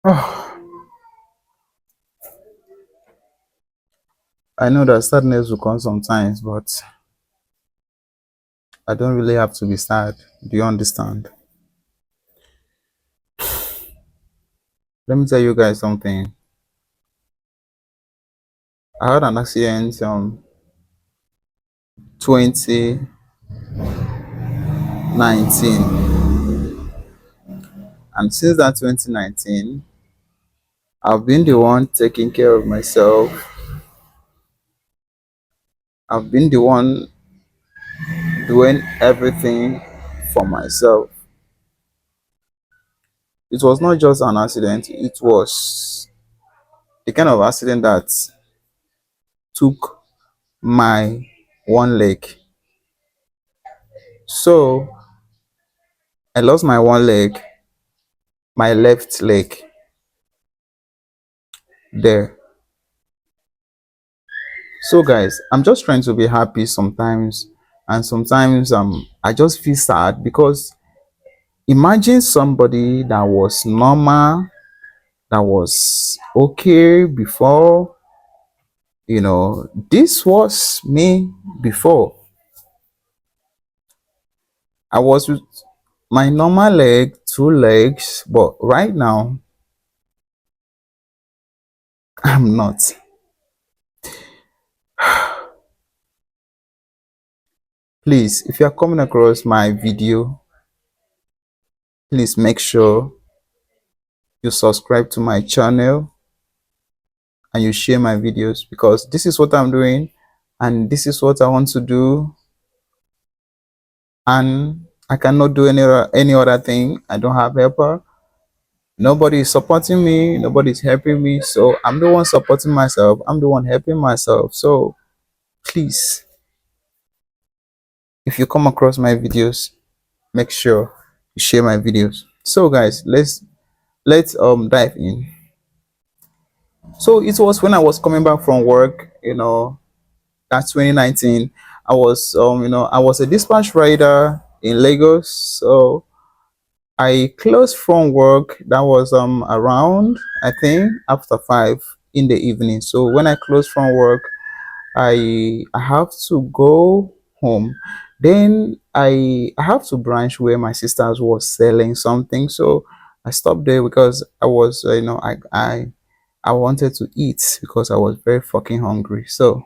Oh, I know that sadness will come sometimes, but I don't really have to be sad. Do you understand? Let me tell you guys something. I had an accident 2019, and since that 2019, I've been the one taking care of myself. I've been the one doing everything for myself. It was not just an accident, it was the kind of accident that took my one leg. So I lost my one leg, my left leg there. So guys, I'm just trying to be happy sometimes, and sometimes I just feel sad because imagine somebody that was normal, that was okay before, this was me before. I was with my normal leg, two legs, but right now I'm not. Please, if you are coming across my video, please make sure you subscribe to my channel and you share my videos, because this is what I'm doing and this is what I want to do, and I cannot do any other thing. I don't have helper. Nobody is supporting me, nobody is helping me, so I'm the one supporting myself, I'm the one helping myself. So please, if you come across my videos, make sure you share my videos. So guys, let's dive in. So it was when I was coming back from work, that's 2019. I was a dispatch rider in Lagos. So I closed from work. That was around, I think, after 5 in the evening. So when I closed from work, I have to go home. Then I have to branch where my sisters was selling something. So I stopped there because I was I wanted to eat because I was very fucking hungry. So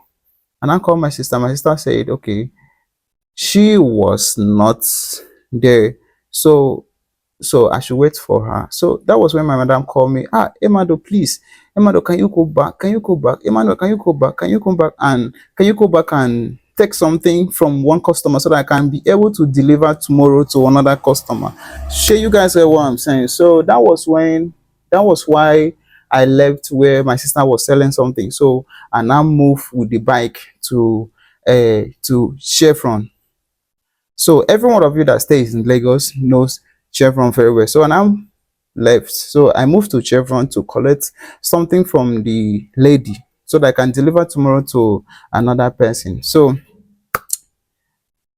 and I called my sister. My sister said, okay, she was not there. So I should wait for her. So that was when my madam called me. Emado, please. Emado, can you go back? Can you go back? Emmanuel, can you go back? Can you come back and can you go back and take something from one customer so that I can be able to deliver tomorrow to another customer? Sure, you guys hear what I'm saying. So that was why I left where my sister was selling something. So I now moved with the bike to Chevron. So every one of you that stays in Lagos knows Chevron very well. So and I'm left. So I moved to Chevron to collect something from the lady so that I can deliver tomorrow to another person. So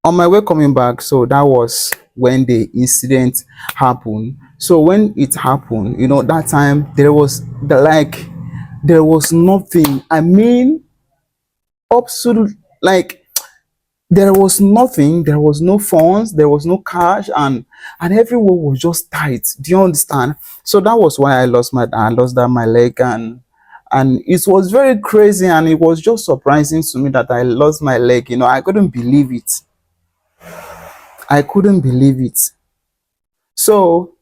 on my way coming back, so that was when the incident happened. So when it happened, that time there was nothing. I mean, absolute, like, there was nothing, there was no funds, there was no cash, and everyone was just tight. Do you understand? So that was why I lost that my leg, and it was very crazy, and it was just surprising to me that I lost my leg. I couldn't believe it. I couldn't believe it. So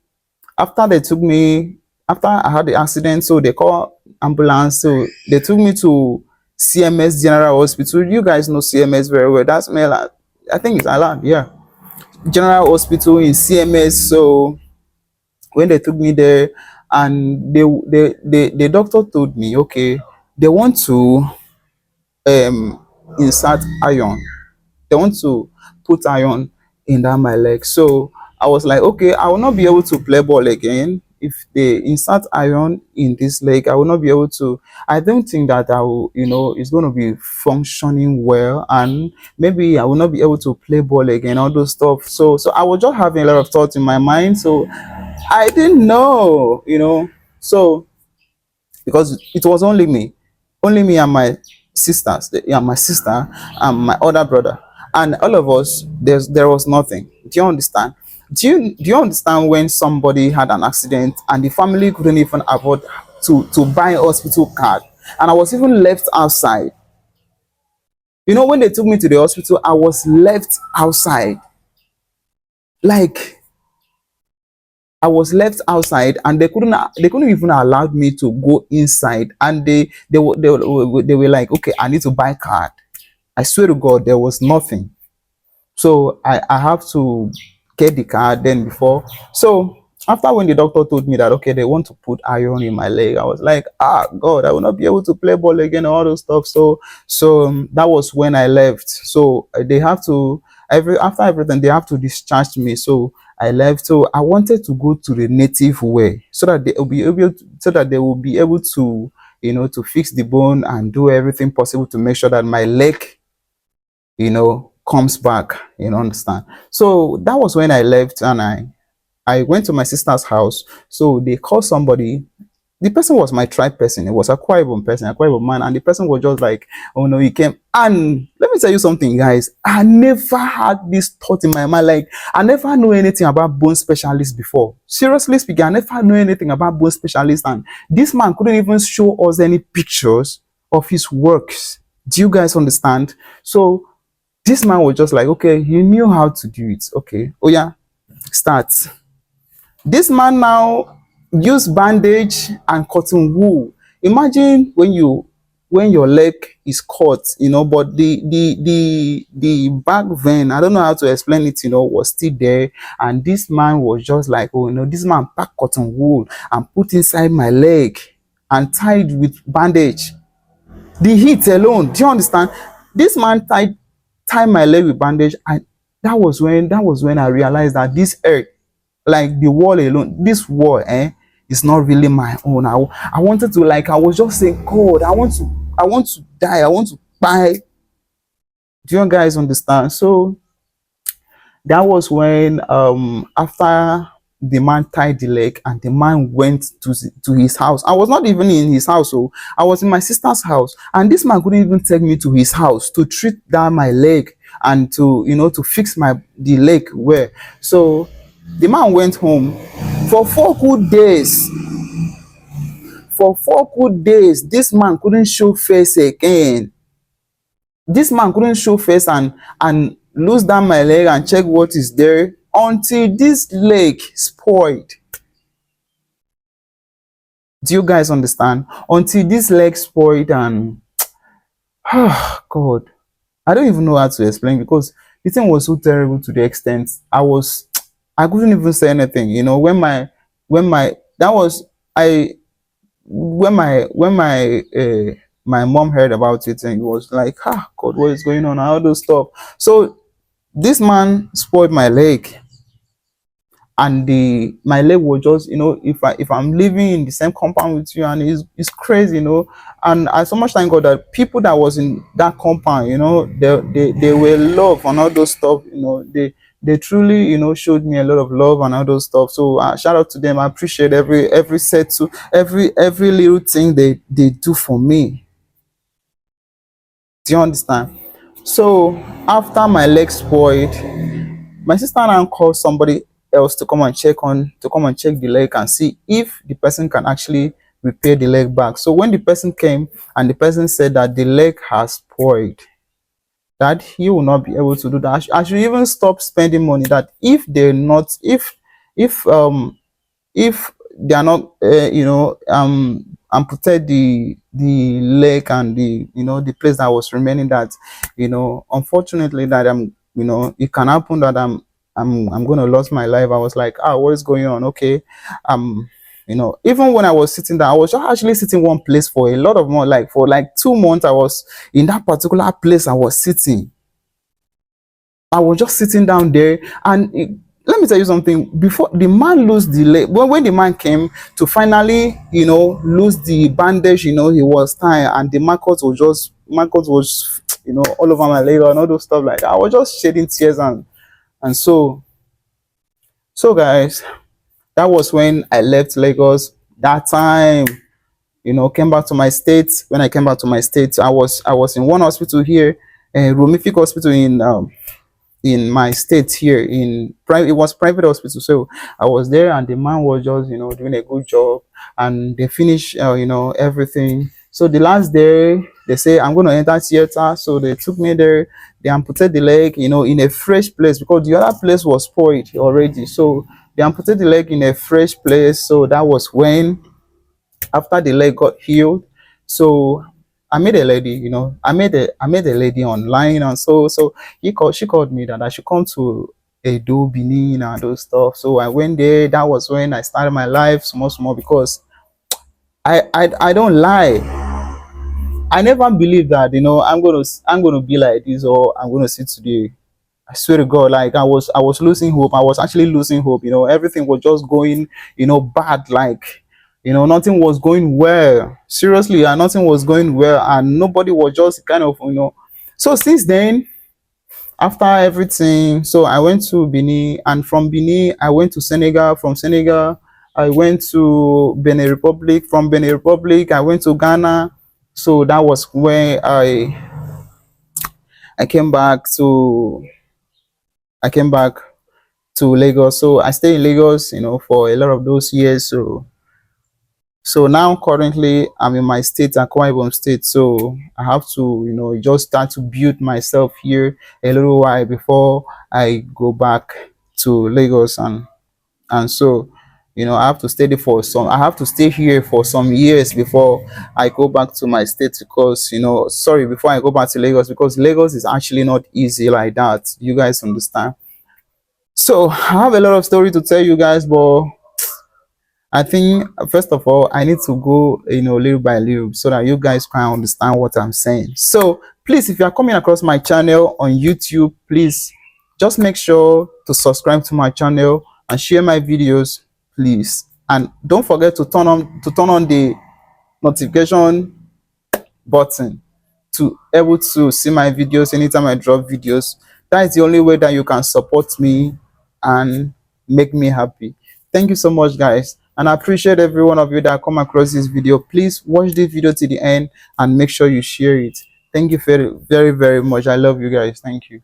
after they took me, after I had the accident, so they called ambulance. So they took me to CMS General Hospital. You guys know CMS very well. That's Maryland. I think it's Island, yeah. General Hospital in CMS. So when they took me there, and the doctor told me, okay, they want to insert iron. They want to put iron in that my leg. So I was like, okay, I will not be able to play ball again if they insert iron in this leg. I will not be able to. I don't think that I will, it's going to be functioning well, and maybe I will not be able to play ball again, all those stuff. So I was just having a lot of thoughts in my mind. So I didn't know. So because it was only me and my sisters, yeah, my sister and my other brother, and all of us. There was nothing. Do you understand? Do you understand when somebody had an accident and the family couldn't even afford to buy a hospital card, and I was even left outside. You know, when they took me to the hospital, I was left outside. Like I was left outside, and they couldn't even allow me to go inside. And they were like, okay, I need to buy card. I swear to God, there was nothing. So I have to get the card then before. So after, when the doctor told me that okay, they want to put iron in my leg, I was like, ah, God, I will not be able to play ball again, all those stuff. So that was when I left. So they have to, every after everything, they have to discharge me. So I left. So I wanted to go to the native way, so that they will be able to, to fix the bone and do everything possible to make sure that my leg, comes back. Understand? So that was when I left, and I went to my sister's house. So they called somebody. The person was my tribe person. It was a Akwa Ibom person, a Akwa Ibom man, and the person was just like, "Oh no, he came." And let me tell you something, guys. I never had this thought in my mind. Like, I never knew anything about bone specialists before. Seriously speaking, I never knew anything about bone specialists, and this man couldn't even show us any pictures of his works. Do you guys understand? So this man was just like, okay, he knew how to do it. Okay, oh yeah, start. This man now use bandage and cotton wool. Imagine when your leg is cut, but the back vein, I don't know how to explain it, was still there. And this man was just like, oh, this man packed cotton wool and put inside my leg and tied with bandage. The heat alone, do you understand? This man tied my leg with bandage, and that was when I realized that this earth, like the wall alone, this wall, is not really my own. I wanted to, like, I was just saying, God, I want to die, I want to buy. Do you guys understand? So that was when, after the man tied the leg and the man went to his house. I was not even in his house, so I was in my sister's house, and this man couldn't even take me to his house to treat down my leg and to fix the leg where. So the man went home for 4 good days. For 4 good days, this man couldn't show face again. This man couldn't show face and loose down my leg and check what is there until this leg spoiled. Do you guys understand? Until this leg spoiled, and God, I don't even know how to explain, because the thing was so terrible to the extent I couldn't even say anything. When my that was I when my mom heard about it, and it was like, ah, God, what is going on? All those stuff. So this man spoiled my leg, and the my leg was just, if I'm living in the same compound with you, and it's crazy, and I so much thank God that people that was in that compound, they were love and all those stuff. They truly, showed me a lot of love and all those stuff. So shout out to them. I appreciate every set to every little thing they do for me. Do you understand? So after my leg spoiled, my sister now called somebody else to come and check the leg and see if the person can actually repair the leg back. So when the person came, and the person said that the leg has spoiled, that he will not be able to do that. I should even stop spending money. That if they're not, if if they are not, amputate the leg and the place that was remaining, that unfortunately, that it can happen that I'm gonna lose my life. I was like, what is going on? Okay. Even when I was sitting there, I was just actually sitting one place for a lot of months, like for like 2 months. I was in that particular place. I was sitting. I was just sitting down there, and let me tell you something. Before the man lose the leg, when the man came to finally, lose the bandage, he was tying, and the Marcus was, all over my leg and all those stuff like that. I was just shedding tears, and so guys, that was when I left Lagos. That time, came back to my state. When I came back to my state, I was in one hospital here, Romific Hospital in my state here in private. It was private hospital, so I was there, and the man was just doing a good job, and they finished everything. So the last day they say I'm going to enter theater, so they took me there. They amputated the leg in a fresh place, because the other place was spoiled already. So they amputated the leg in a fresh place. So that was when, after the leg got healed, so I met a lady, I met a lady online, and so she called me that I should come to Edo, Benin, and those stuff. So I went there. That was when I started my life small small, because I don't lie. I never believed that I'm gonna be like this, or I'm gonna see today. I swear to God, like I was losing hope. I was actually losing hope. Everything was just going, bad. Like, nothing was going well. Seriously, and nothing was going well, and nobody was just kind of. So since then, after everything, so I went to Benin, and from Benin I went to Senegal. From Senegal, I went to Benin Republic. From Benin Republic, I went to Ghana. So that was when I came back to I came back to Lagos. So I stayed in Lagos, for a lot of those years. So now currently I'm in my state, Akwa Ibom State. So I have to, just start to build myself here a little while before I go back to Lagos, and so I have to stay there for some. I have to stay here for some years before I go back to my state, because sorry, before I go back to Lagos, because Lagos is actually not easy like that. You guys understand? So I have a lot of story to tell you guys, but I think first of all I need to go, little by little, so that you guys can understand what I'm saying. So please, if you are coming across my channel on YouTube, please just make sure to subscribe to my channel and share my videos, please. And don't forget to turn on the notification button to able to see my videos anytime I drop videos. That is the only way that you can support me and make me happy. Thank you so much, guys, and I appreciate every one of you that come across this video. Please watch the video to the end and make sure you share it. Thank you very, very, very much. I love you guys. Thank you.